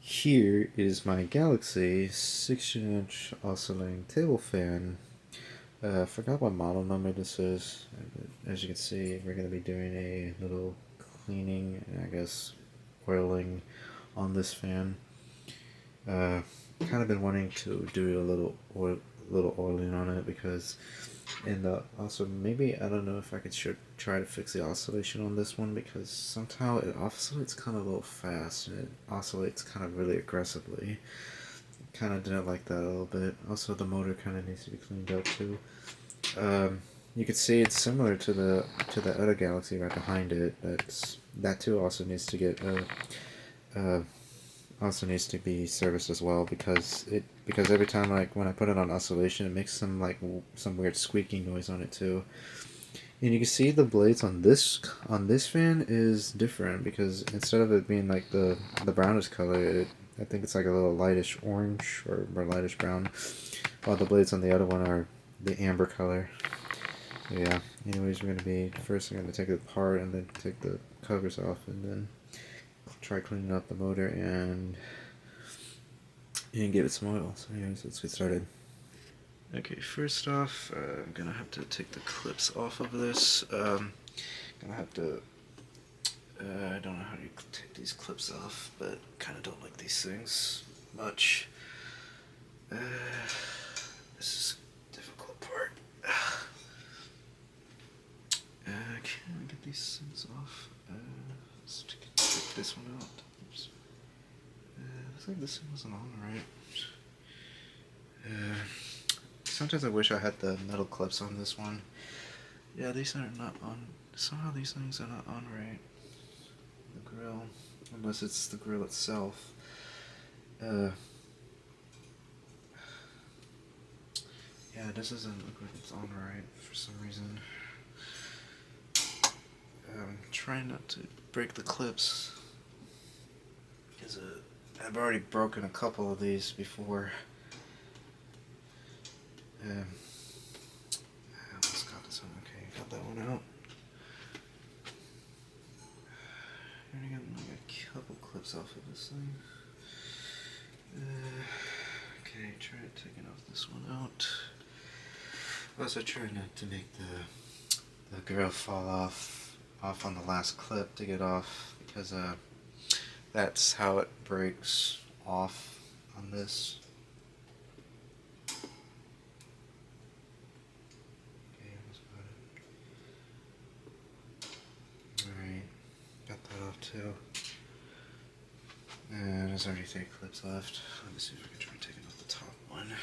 Here is my Galaxy 6-inch oscillating table fan. I forgot what model number this is. As you can see, we're going to be doing a little cleaning and I guess oiling on this fan. Kind of been wanting to do a little oiling on it because, and also maybe I don't know if I could try to fix the oscillation on this one because somehow it oscillates kind of a little fast and it oscillates kind of really aggressively. Kind of didn't like that a little bit. Also, the motor kind of needs to be cleaned up too. You can see it's similar to the other Galaxy right behind it. That too also needs to get also needs to be serviced as well because every time like when I put it on oscillation, it makes some weird squeaking noise on it too. And you can see the blades on this fan is different because instead of it being like the brownish color, I think it's like a little lightish orange or lightish brown, while the blades on the other one are the amber color. So yeah. Anyways, I'm gonna take it apart and then take the covers off and then try cleaning up the motor and give it some oil. So anyways, let's get started. Okay, first off, I'm gonna have to take the clips off of this. Gonna have to. I don't know how to take these clips off, but kind of don't like these things much. This is a difficult part. Can I get these things off? Let's take this one out. Oops. Looks like this one wasn't on right. Sometimes I wish I had the metal clips on this one. Yeah, these are not on. Somehow these things are not on right. The grill, unless it's the grill itself. Yeah, this doesn't look like it's on right for some reason. I'm trying not to break the clips because I've already broken a couple of these before. I almost got this one. Okay, got that one out. I already got like a couple clips off of this thing. Okay, try taking off this one out. Also try not to make the grill fall off on the last clip to get off because that's how it breaks off on this. Okay, almost got it. Alright, got that off too. And there's already 3 clips left. Let me see if I can try taking off the top one.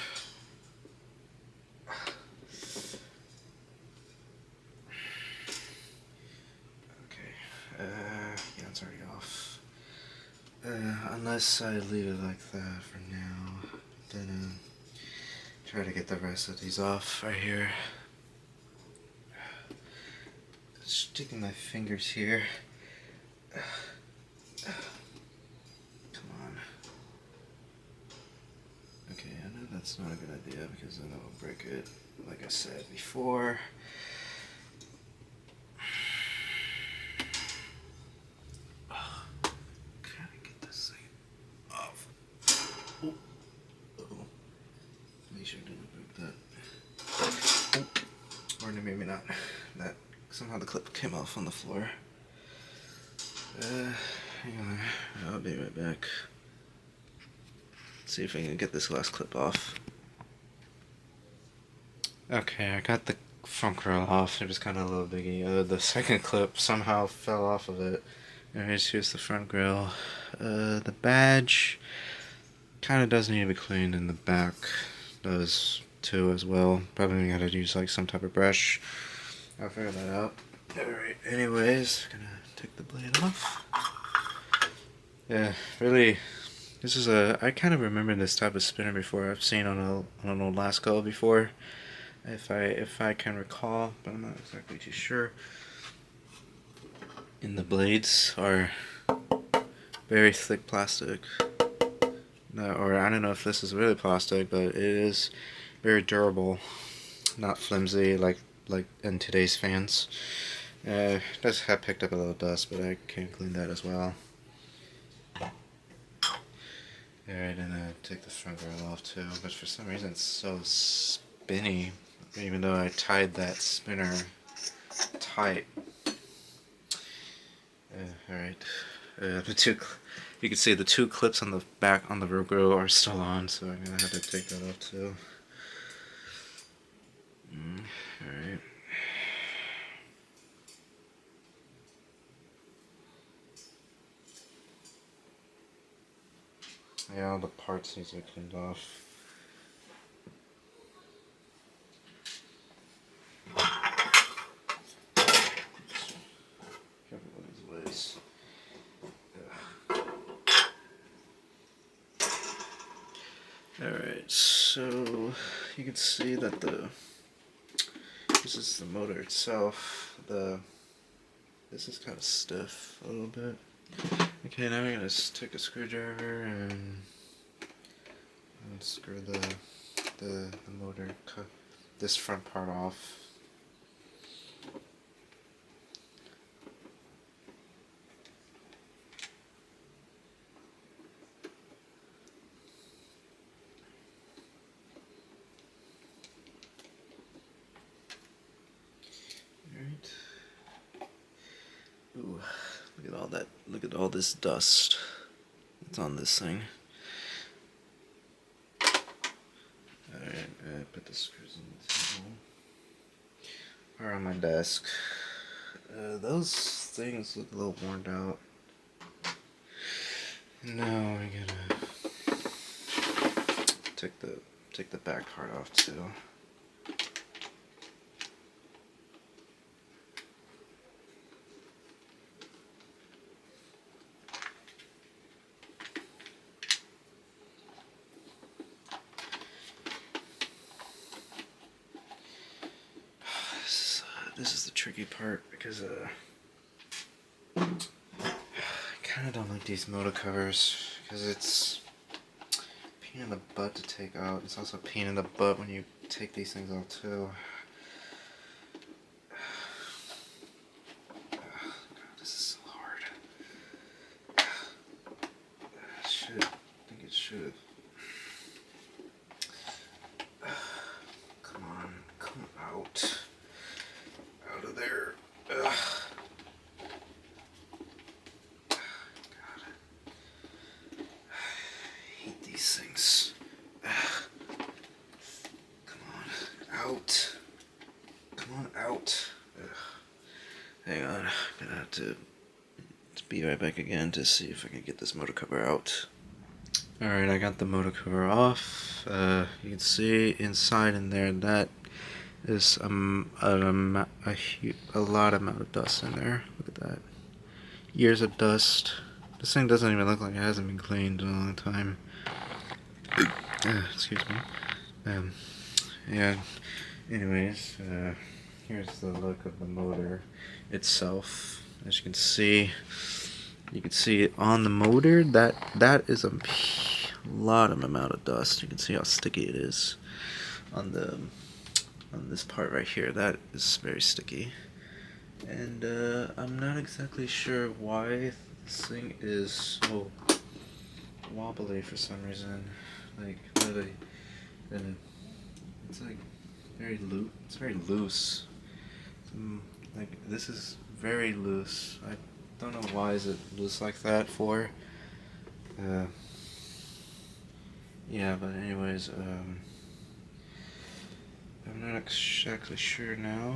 Yeah, it's already off. Unless I leave it like that for now, then try to get the rest of these off right here. Sticking my fingers here. Come on. Okay, I know that's not a good idea because then I'll break it, like I said before. Make sure I didn't break that. Or maybe not. That somehow the clip came off on the floor. Hang on. I'll be right back. See if I can get this last clip off. Okay, I got the front grill off. It was kind of a little biggie. The second clip somehow fell off of it. Here's the front grill. The badge kind of does need to be cleaned, and the back does too as well. Probably gotta use like some type of brush. I'll figure that out. Alright, anyways, gonna take the blade off. Yeah, really, this is I kind of remember this type of spinner before. I've seen on an old Lasco before, if I can recall, but I'm not exactly too sure. And the blades are very thick plastic. Or I don't know if this is really plastic, but it is very durable, not flimsy like in today's fans. It does have picked up a little dust, but I can clean that as well. Alright, and take the front grill off too, but for some reason it's so spinny, even though I tied that spinner tight. Alright, you can see the two clips on the back on the rear grill are still on, so I'm gonna have to take that off too. Alright. Yeah, all the parts need to be cleaned off. Careful with these ways. Alright, so you can see that this is the motor itself. This is kind of stiff a little bit. Okay, now we're gonna take a screwdriver and screw the motor, cut this front part off. Alright. Ooh, look at all that, look at all this dust that's on this thing. Alright, put the screws on the table. Or on my desk. Those things look a little worn out. Now we gotta take the back part off too. This is the tricky part because I kind of don't like these motor covers because it's a pain in the butt to take out. It's also a pain in the butt when you take these things out too. God, this is so hard. I think it should. Come on, come out. Out of there. Ugh. God. I hate these things. Ugh. Come on, out. Come on, out. Ugh. Hang on, I'm gonna have to be right back again to see if I can get this motor cover out. Alright, I got the motor cover off. You can see inside in there that is a lot amount of dust in there. Look at that. Years of dust. This thing doesn't even look like it hasn't been cleaned in a long time. Excuse me. Yeah. Anyways, here's the look of the motor itself. As you can see it on the motor. That is a lot of amount of dust. You can see how sticky it is on this part right here. That is very sticky, and I'm not exactly sure why this thing is so wobbly for some reason. Like literally, it's like very loose. It's very loose. Like this is very loose. I don't know why is it loose like that for. Yeah, but anyways, I'm not exactly sure now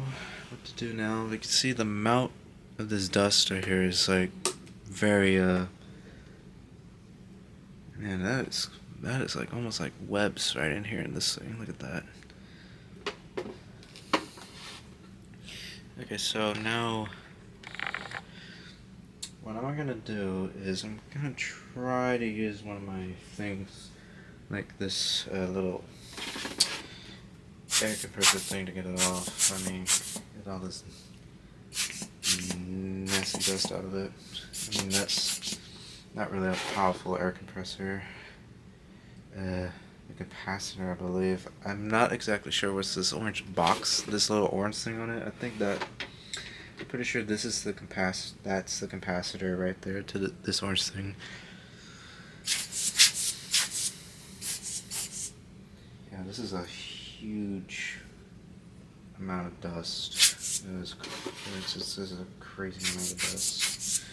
what to do now. We can see the amount of this dust right here is like very man, that is like almost like webs right in here in this thing. Look at that. Okay, so now what I'm gonna do is I'm gonna try to use one of my things like this little air compressor thing to get it off. I mean, get all this nasty dust out of it. I mean, that's not really a powerful air compressor. The capacitor, I believe. I'm not exactly sure what's this orange box, this little orange thing on it. I'm pretty sure this is the that's the capacitor right there to this orange thing. this is a huge amount of dust. This is a crazy amount of dust.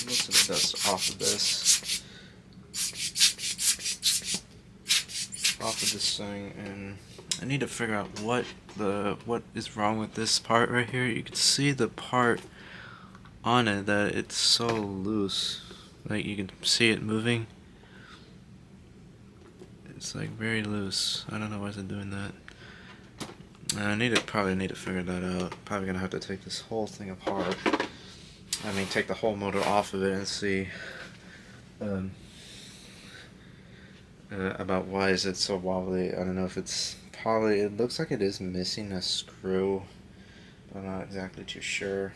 Most of the dust off of this, thing, and I need to figure out what is wrong with this part right here. You can see the part on it that it's so loose, like you can see it moving. It's like very loose. I don't know why it's doing that. Probably need to figure that out. Probably gonna have to take this whole thing apart. I mean, take the whole motor off of it and see about why is it so wobbly. I don't know if it's probably, it looks like it is missing a screw, but I'm not exactly too sure.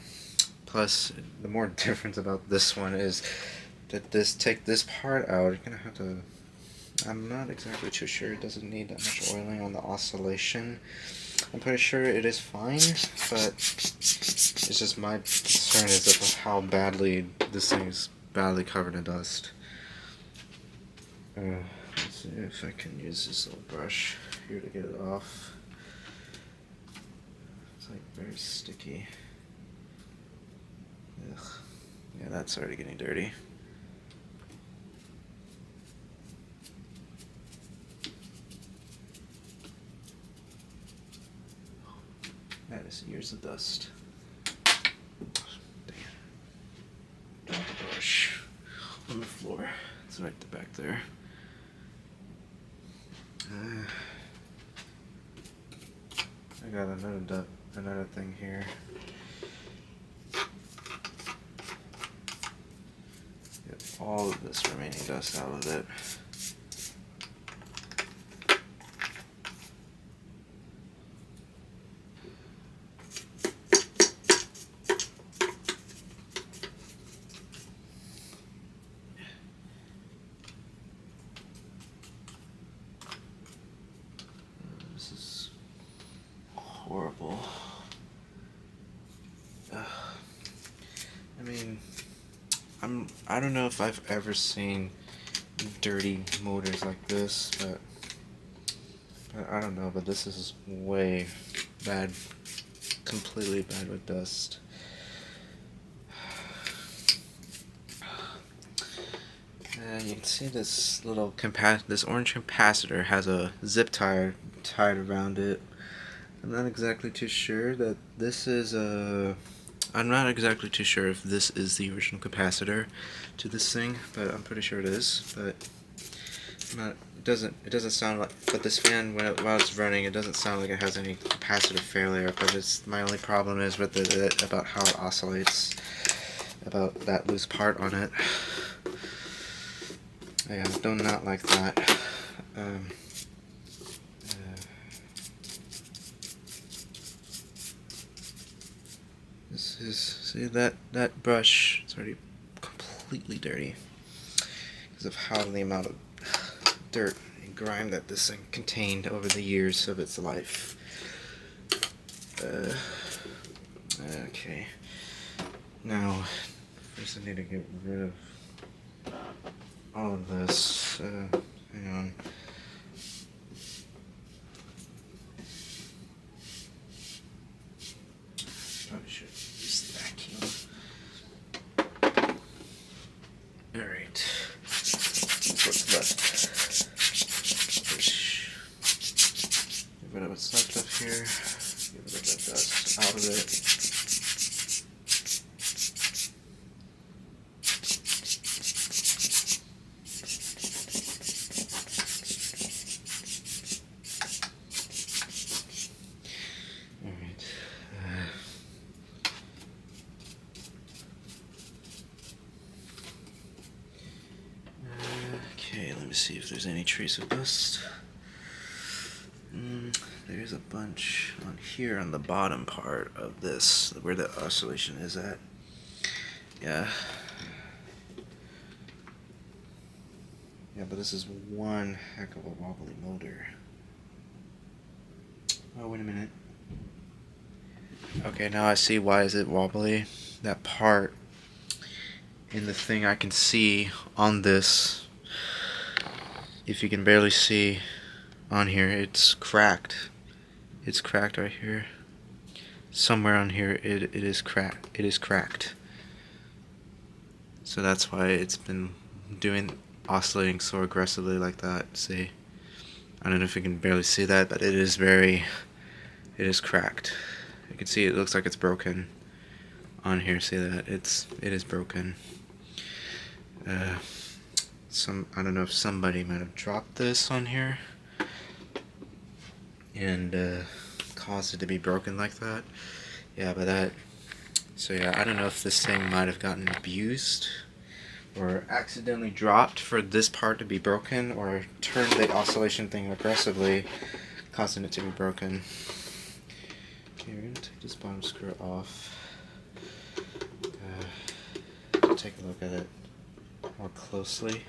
Plus, the more difference about this one is that take this part out, you're gonna have to, I'm not exactly too sure. It doesn't need that much oiling on the oscillation. I'm pretty sure it is fine, but it's just my concern is of how badly this thing is badly covered in dust. Let's see if I can use this little brush here to get it off. It's like very sticky. Ugh. Yeah, that's already getting dirty. That is years of dust. Dang it. Brush on the floor. It's right back there. I got another thing here. Get all of this remaining dust out of it. This is horrible. I mean, I don't know if I've ever seen dirty motors like this, but I don't know, but this is way bad, completely bad with dust. And you can see this little this orange capacitor has a zip tie tied around it. I'm not exactly too sure that this is I'm not exactly too sure if this is the original capacitor to this thing, but I'm pretty sure it is. But it doesn't sound like. But this fan, while it's running, it doesn't sound like it has any capacitor failure. But my only problem is with about how it oscillates, about that loose part on it. Yeah, I do not like that. This is, see that brush, it's already completely dirty because of how the amount of dirt and grime that this thing contained over the years of its life. Okay. Now, first I need to get rid of all of this. Hang on. Probably should use the vacuum. Alright. That's what's left. Get rid of what's left up here. Get rid of that out of it. Alright. Okay, let me see if there's any trace of dust. There's a bunch on here on the bottom part of this, where the oscillation is at. Yeah. Yeah, but this is one heck of a wobbly motor. Oh, wait a minute. Okay, now I see why is it wobbly. That part in the thing I can see on this, if you can barely see on here, it's cracked. It's cracked right here. Somewhere on here it is cracked. So that's why it's been oscillating so aggressively like that. See? I don't know if you can barely see that, but it is cracked. You can see it looks like it's broken on here. See that? It is broken. I don't know if somebody might have dropped this on here and caused it to be broken like that. Yeah, so yeah, I don't know if this thing might have gotten abused or accidentally dropped for this part to be broken, or turned the oscillation thing aggressively, causing it to be broken. Okay, we're going to take this bottom screw off. Take a look at it more closely.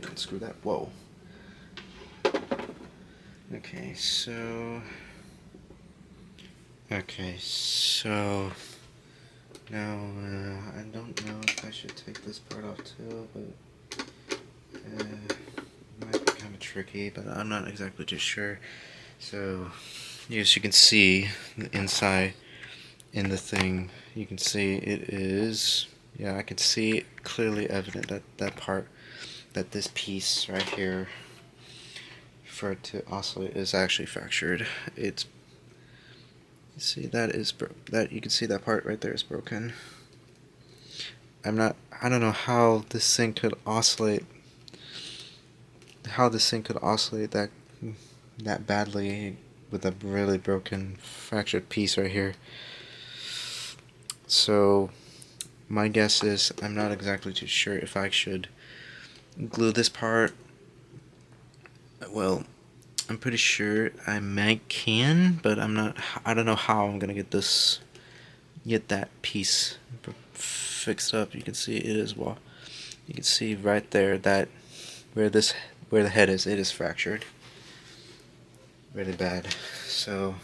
Unscrew that. Whoa. Okay, so now I don't know if I should take this part off too, but it might be kind of tricky, but I'm not exactly too sure. So, yes, you can see the inside in the thing. You can see it is, yeah, I can see clearly evident that that this piece right here for it to oscillate is actually fractured. See, that you can see that part right there is broken. I don't know how this thing could oscillate that badly with a really broken, fractured piece right here. So my guess is I'm not exactly too sure if I should glue this part. Well, I'm pretty sure I can, but I don't know how I'm gonna get that piece fixed up. You can see it is you can see right there that where the head is, it is fractured really bad. So,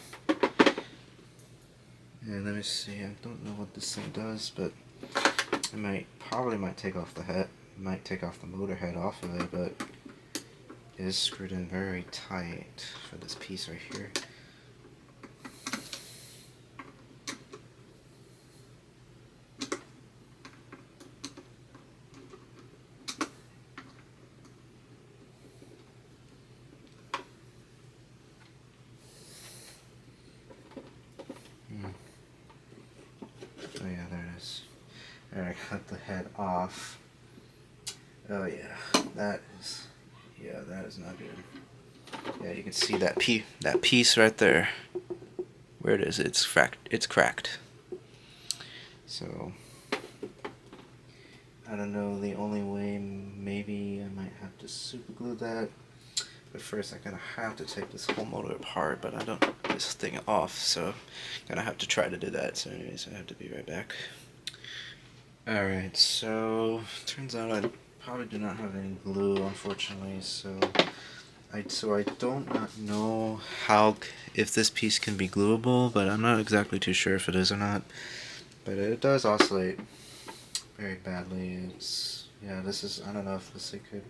and let me see, I don't know what this thing does, but I probably might take off the head, might take off the motor head off of it, but it is screwed in very tight for this piece right here. Oh yeah, there it is. Alright, I cut the head off. Oh yeah, that is not good. Yeah, you can see that piece right there. Where it is, it's cracked. So I don't know, the only way, maybe I might have to super glue that. But first I'm gonna have to take this whole motor apart, but this thing off, so I'm gonna have to try to do that. So anyways, I have to be right back. Alright, so turns out I probably do not have any glue, unfortunately, so I don't not know if this piece can be gluable, but I'm not exactly too sure if it is or not. But it does oscillate very badly. I don't know if this thing could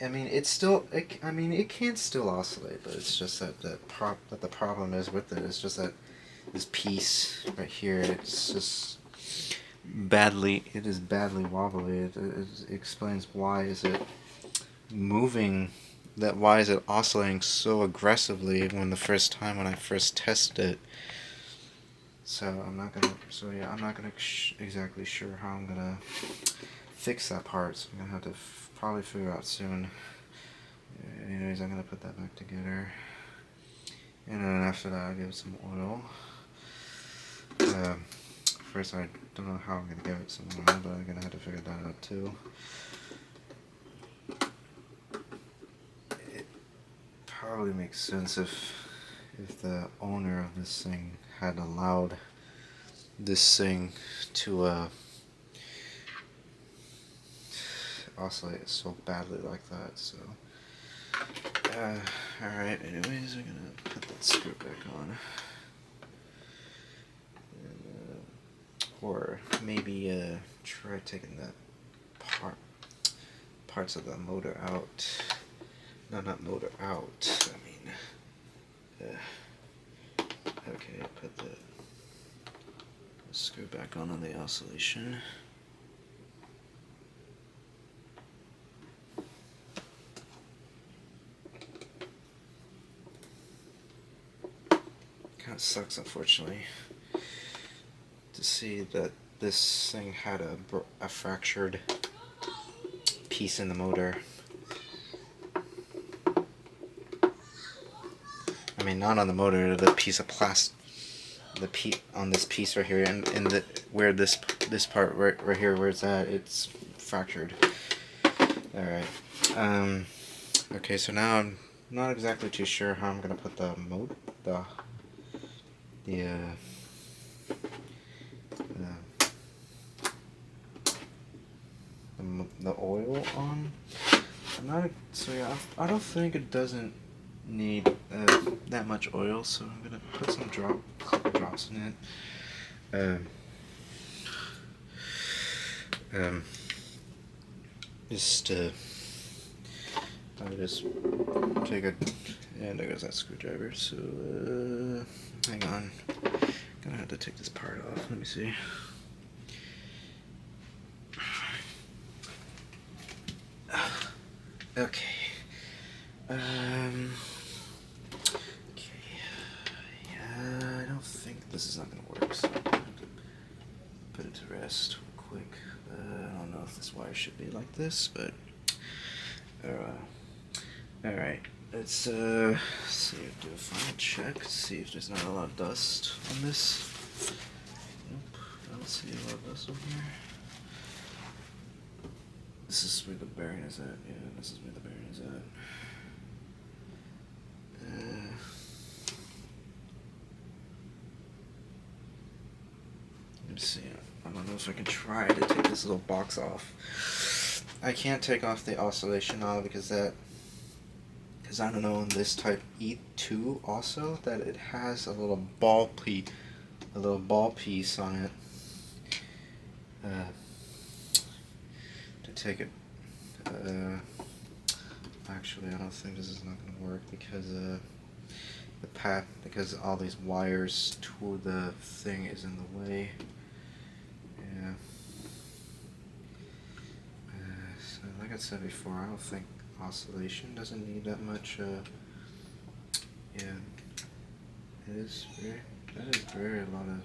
I mean, it's still. I mean, it can still oscillate, but it's just that the problem is with it is just that this piece right here. It's just badly. It is badly wobbly. It explains why is it moving. Why is it oscillating so aggressively when I first tested it. So I'm not gonna. So yeah, I'm not gonna exactly sure how I'm gonna fix that part. So I'm gonna have to probably figure out soon. Anyways, I'm gonna put that back together, and then after that, I'll give it some oil. First, I don't know how I'm gonna give it some oil, but I'm gonna have to figure that out too. It probably makes sense if the owner of this thing had allowed this thing to oscillate so badly like that. So alright, anyways, I'm gonna put that screw back on. And, or maybe try taking that parts of the motor out. No, not motor out. I mean, okay, put the screw back on the oscillation. Kind of sucks, unfortunately, to see that this thing had a fractured piece in the motor. I mean, not on the motor, the piece of plastic. On this piece right here, and where this part right here where it's at, it's fractured. All right. Okay, so now I'm not exactly too sure how I'm gonna put the oil on. So yeah, I don't think it doesn't need that much oil, so I'm gonna put some couple drops in it. I'll just take a, and there goes that screwdriver. So hang on, gonna have to take this part off. Let me see. Okay. Okay. Yeah, I don't think this is not gonna work, so I'm gonna have to put it to rest real quick. I don't know if this wire should be like this, but all right. Let's see. Do a final check. See if there's not a lot of dust on this. Nope. I don't see a lot of dust over here. This is where the bearing is at. Yeah, this is where the bearing is at. Let me see. I don't know if I can try to take this little box off. I can't take off the oscillation knob because I don't know, in this type E2 also, that it has a little ball piece on it. To take it. Actually, I don't think this is not going to work because because all these wires to the thing is in the way. Yeah. So like I said before, I don't think oscillation doesn't need that much. Yeah. That is very a lot of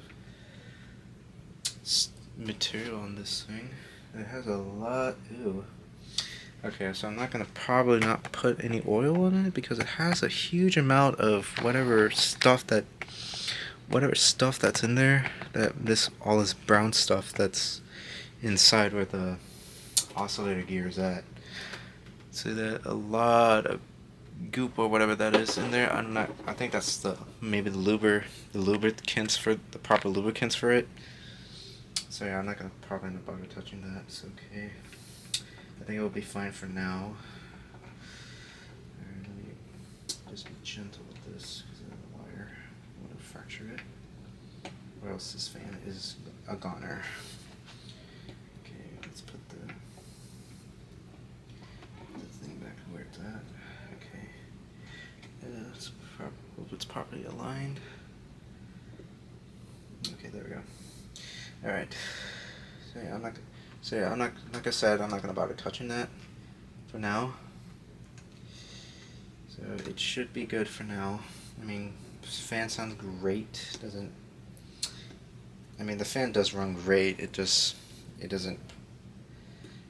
material on this thing. It has a lot. Ew. Okay, so I'm probably not put any oil on it because it has a huge amount of whatever stuff that's in there. All this brown stuff that's inside where the oscillator gear is at. See that a lot of goop or whatever that is in there. I think that's maybe the lubricants for the proper lubricants for it. So yeah, I'm not probably not bother touching that. It's okay. I think it will be fine for now. Alright, let me just be gentle with this because of the wire. I want to fracture it, or else this fan is a goner. Okay, let's put the thing back properly aligned. Okay, there we go. All right. So yeah, I'm not. Like I said, I'm not gonna bother touching that for now. So it should be good for now. I mean, this fan sounds great. Doesn't. I mean, the fan does run great. It doesn't.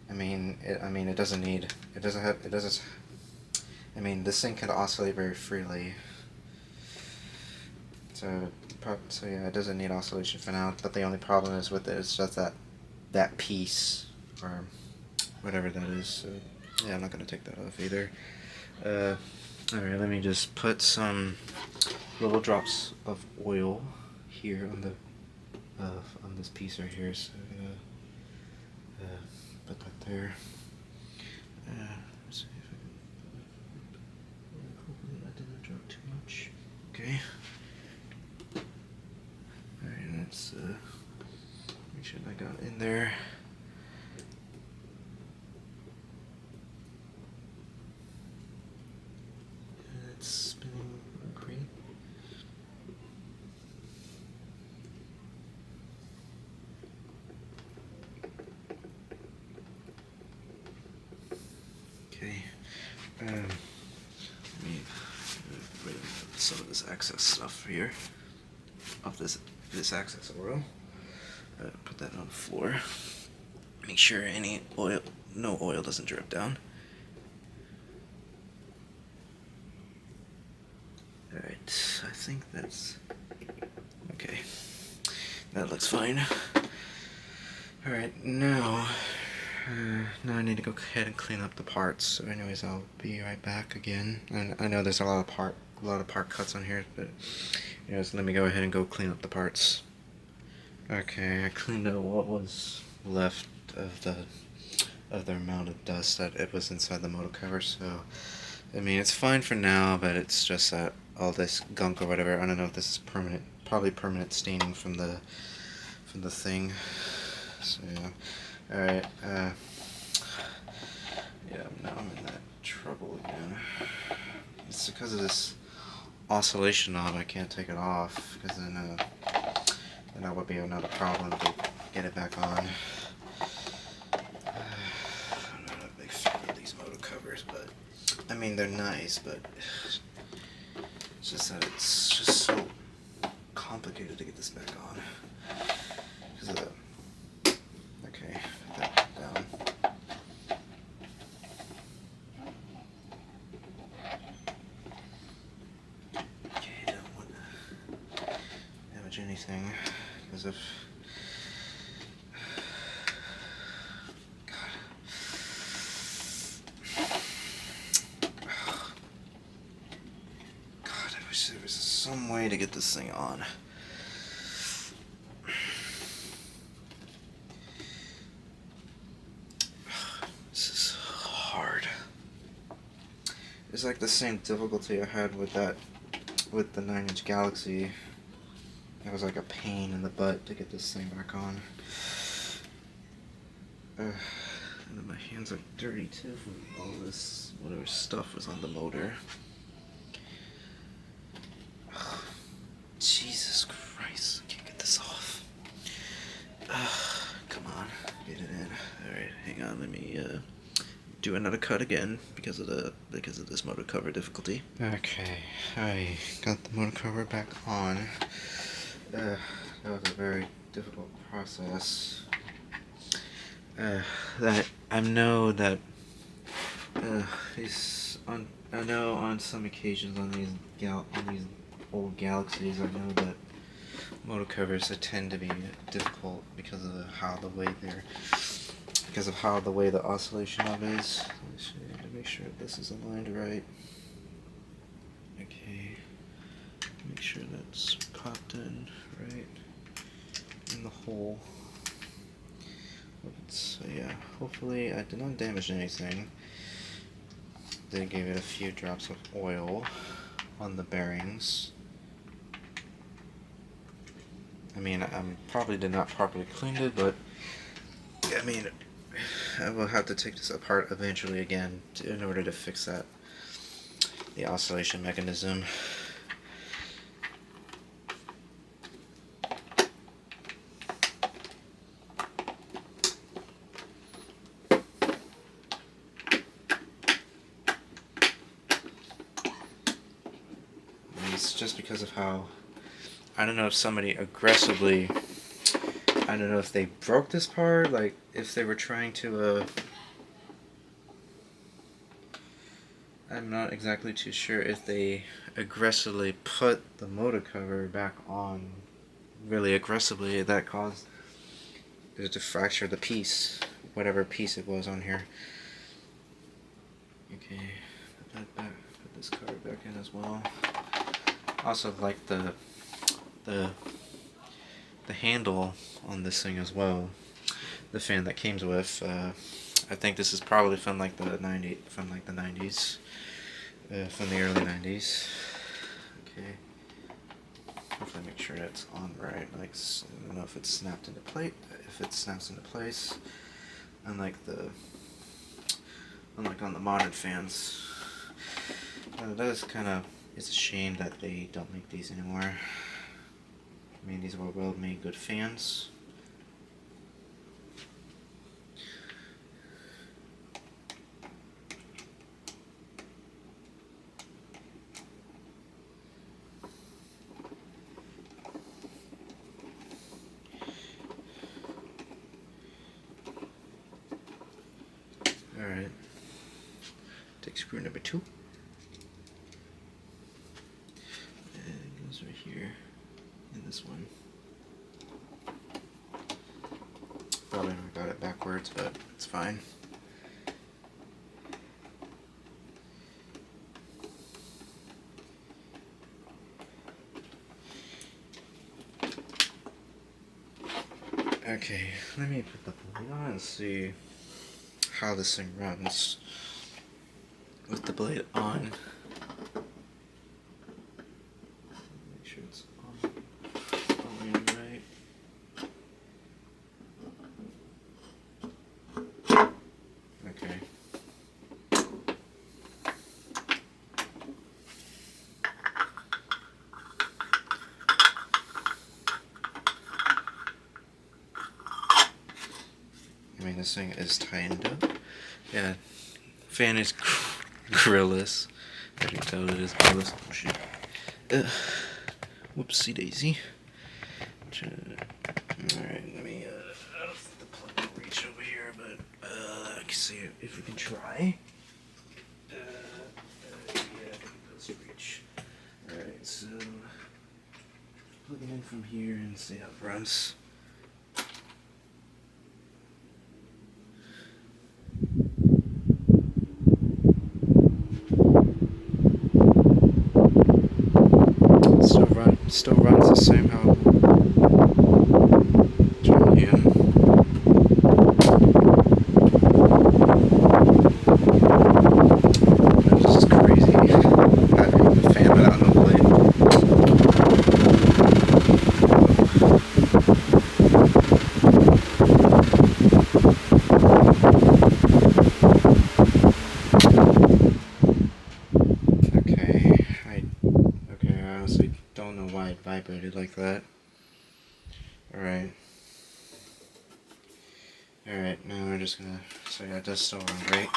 I mean, it doesn't need. It doesn't have. It doesn't. I mean, this thing can oscillate very freely. So yeah, it doesn't need oscillation for now. But the only problem is with it is just that piece or whatever that is. So yeah, I'm not gonna take that off either. All right, let me just put some little drops of oil here on the on this piece right here. So I'm gonna put that there. Let's see if I can. Hopefully that didn't drop too much. Okay. All right, let's make sure that got in there. It's spinning great. Okay. Let me rid of some of this excess stuff here. Of this excess oil. Put that on the floor. Make sure no oil doesn't drip down. Alright, I think that's okay. That looks fine. Alright, now I need to go ahead and clean up the parts. So anyways, I'll be right back again. And I know there's a lot of part cuts on here, but anyways, let me go ahead and go clean up the parts. Okay, I cleaned up what was left of the amount of dust that it was inside the motor cover. So I mean, it's fine for now, but it's just that all this gunk or whatever. I don't know if this is permanent, probably permanent staining from the thing. So yeah. All right. Yeah. Now I'm in that trouble again. It's because of this oscillation knob. I can't take it off because then that would be another problem to get it back on. I'm not a big fan of these motor covers, but I mean they're nice, but it's just that it's just so complicated to get this back on. Because of the okay, put that down. Okay, don't want to damage anything because of there was some way to get this thing on. This is hard. It's like the same difficulty I had with the 9-inch Galaxy. It was like a pain in the butt to get this thing back on. And then my hands are dirty too from all this whatever stuff was on the motor. Jesus Christ, I can't get this off. Come on, get it in. Alright, hang on, let me do another cut again because of this motor cover difficulty. Okay, I got the motor cover back on. That was a very difficult process. That I know that I know on some occasions on these old Galaxies, I know that motor covers tend to be difficult because of how the way the oscillation knob is. Let me see, to make sure this is aligned right. Okay, make sure that's popped in right in the hole. So yeah, hopefully I did not damage anything. They gave it a few drops of oil on the bearings. I mean, I probably did not properly clean it, but I mean, I will have to take this apart eventually again in order to fix the oscillation mechanism. just because of how, I don't know if somebody aggressively, I don't know if they broke this part, like if they were trying to, I'm not exactly too sure if they aggressively put the motor cover back on really aggressively, that caused it to fracture the piece, whatever piece it was on here. Okay, put that back, put this cover back in as well. Also like the handle on this thing as well, the fan that came with. I think this is probably from like the 90s, from the early 90s. Okay. Hopefully make sure that's on right. Like, I don't know if it's snapped into plate. If it snaps into place, unlike on the modern fans. That is kind of, it's a shame that they don't make these anymore. I mean, these were well-made, good fans. Alright, take screw number 2. And it goes right here in this one. Probably got it backwards, but it's fine. Okay, let me put the blade on and see how this thing runs with the blade on. Make sure it's on right. Okay. I mean, this thing is tightened up. Yeah, fan is grillless. I can tell it is grillless. Oh shit. Whoopsie daisy. Alright, let me, I don't think the plug will reach over here, but, I can see if we can try. Yeah, I think it does reach. Alright, so, plug it in from here and see how it runs. Still runs the same how turn in. This is crazy. Having the fan without no blade. Okay, I honestly don't know why it vibrated like that. Alright. Alright, now we're just gonna, so yeah, it does still run great.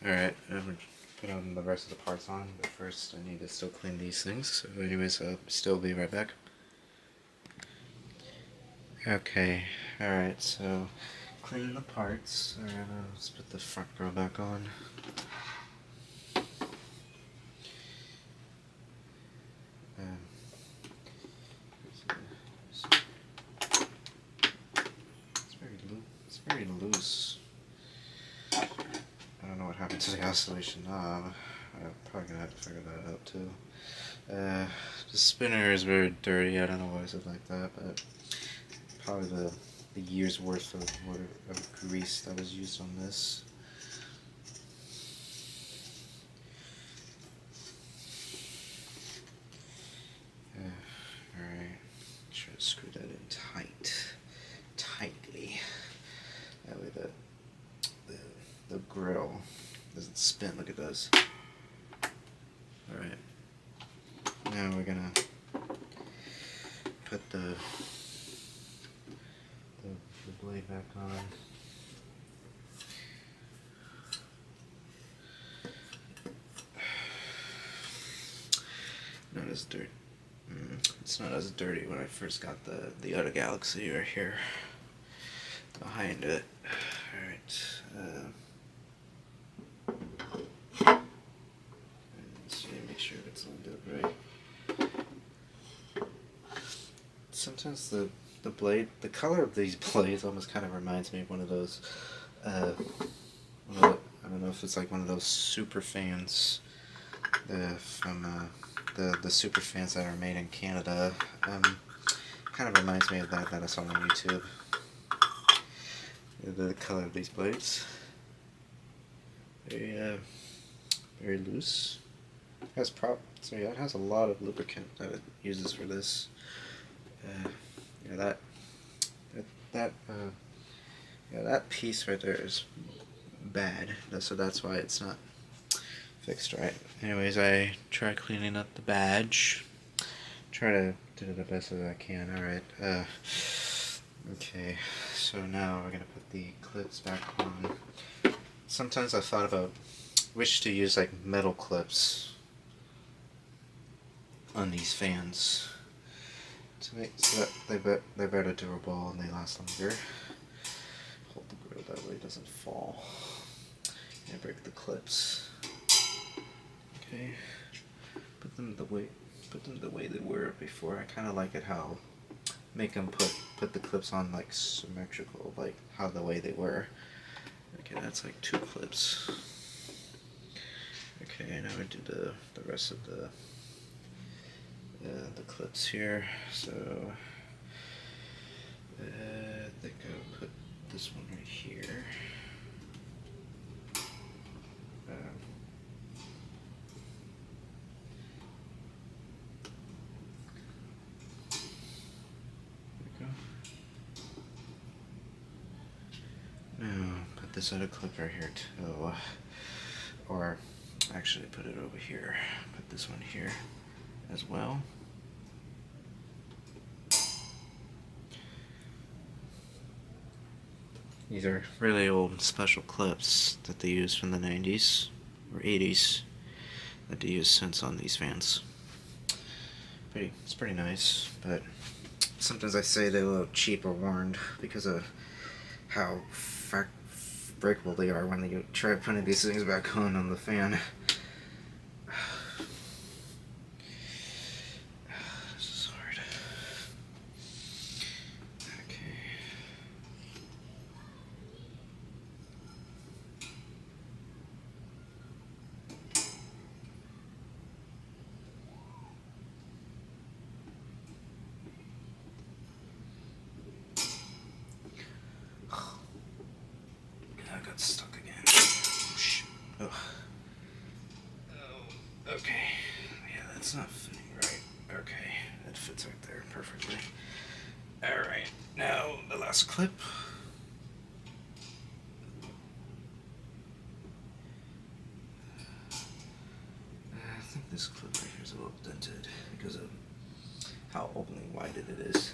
Alright, I'm gonna put on the rest of the parts on, but first I need to still clean these things, so anyways, I'll still be right back. Okay, alright, so cleaning the parts. Alright, let's put the front grill back on. It's very loose. I don't know what happened to the oscillation knob. I'm probably gonna have to figure that out too. The spinner is very dirty. I don't know why it's like that, but probably the year's worth of grease that was used on this. Alright, try to screw that in tightly. That way the grill doesn't spin like it does. Alright, now we're gonna put the blade back on. as dirty. It's not as dirty when I first got the other Galaxy right here behind it. Alright. Let's see, make sure it's lined up right. Sometimes the blade, the color of these blades almost kind of reminds me of one of those, I don't know if it's like one of those super fans from the super fans that are made in Canada. Kind of reminds me of that I saw on YouTube. The color of these blades, very loose. So yeah, it has a lot of lubricant that it uses for this. That piece right there is bad. So that's why it's not fixed right. Anyways, I try cleaning up the badge. Try to do the best as I can. Alright. Okay, so now we're gonna put the clips back on. Sometimes I thought about wish to use like metal clips on these fans to make so that they're better durable and they last longer. Hold the grill that way it doesn't fall. And break the clips. Okay, put them the way they were before. I kind of like it how make them put the clips on like symmetrical, like how the way they were. Okay, that's like 2 clips. Okay, now we do the rest of the clips here. So I think I'll put this one right here. Put this other clip right here too, or actually put it over here. Put this one here as well. These are really old special clips that they used from the 90s or 80s that they use since on these fans. It's pretty nice, but sometimes I say they're a little cheap or worn because of how breakable they are when you try putting these things back on the fan. This is hard. Okay. I got stuck again. Oh. Okay. Yeah, that's not fitting right. Okay, that fits right there perfectly. Alright, now the last clip. I think this clip right here is a little dented because of how openly wide it is.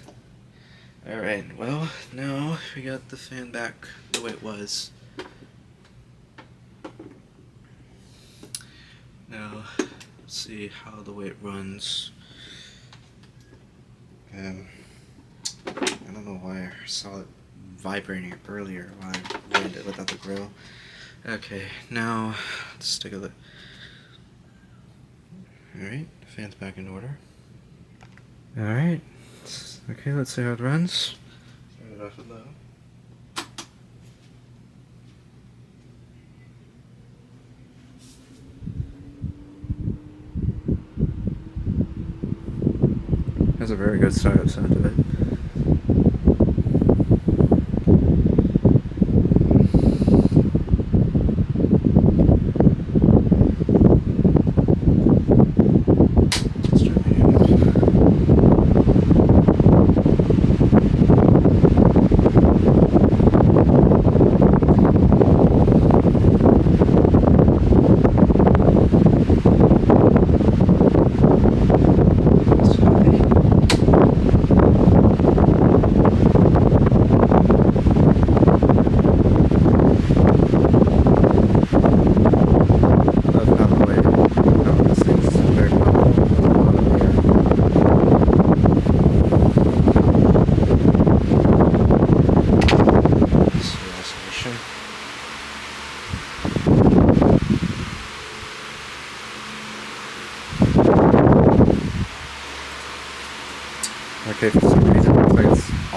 Alright, well, now we got the fan back the way it was. Now, let's see how the way it runs. I don't know why I saw it vibrating earlier when I ran it without the grill. Okay, now let's take a look. Alright, the fan's back in order. Alright, okay, let's see how it runs. Start it off with low. Has a very good startup sound to it.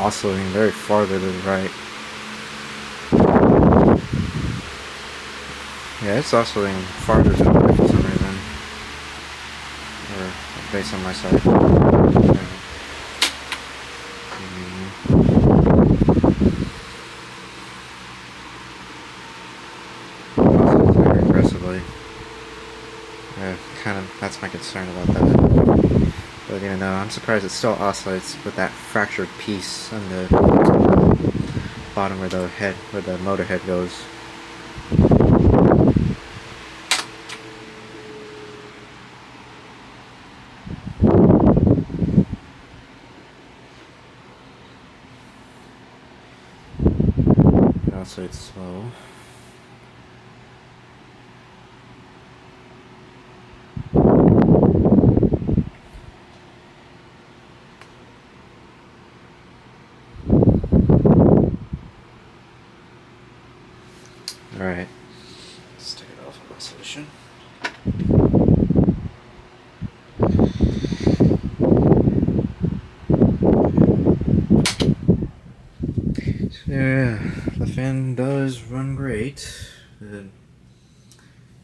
oscillating very farther to the right. Yeah, it's oscillating farther to the right for some reason. Or based on my side. Oscillates very aggressively. That's my concern about that. But you know, I'm surprised it still oscillates with that fractured piece on the bottom where the motor head goes. It oscillates slow. Alright, let's take it off of oscillation. So yeah, the fan does run great.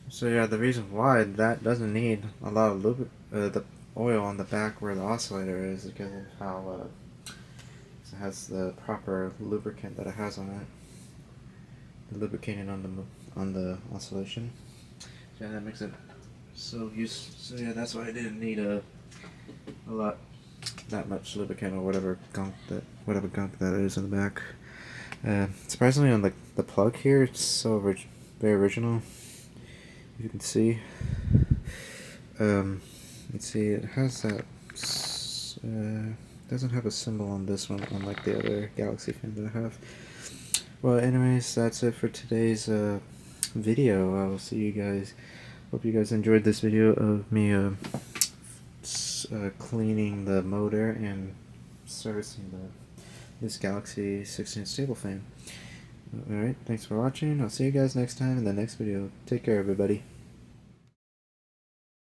So yeah, the reason why that doesn't need a lot of the oil on the back where the oscillator is because of how it has the proper lubricant that it has on it. The lubricating on the oscillation. So yeah, that makes it so use. So yeah, that's why I didn't need a lot, that much lubricant or whatever gunk that is in the back. Surprisingly, on the plug here, it's so very original. You can see. Let's see, it has that. Doesn't have a symbol on this one, unlike the other Galaxy fan that I have. Well, anyways, that's it for today's video. I will see you guys. Hope you guys enjoyed this video of me cleaning the motor and servicing this Galaxy 6-inch table fan. Alright, thanks for watching. I'll see you guys next time in the next video. Take care, everybody.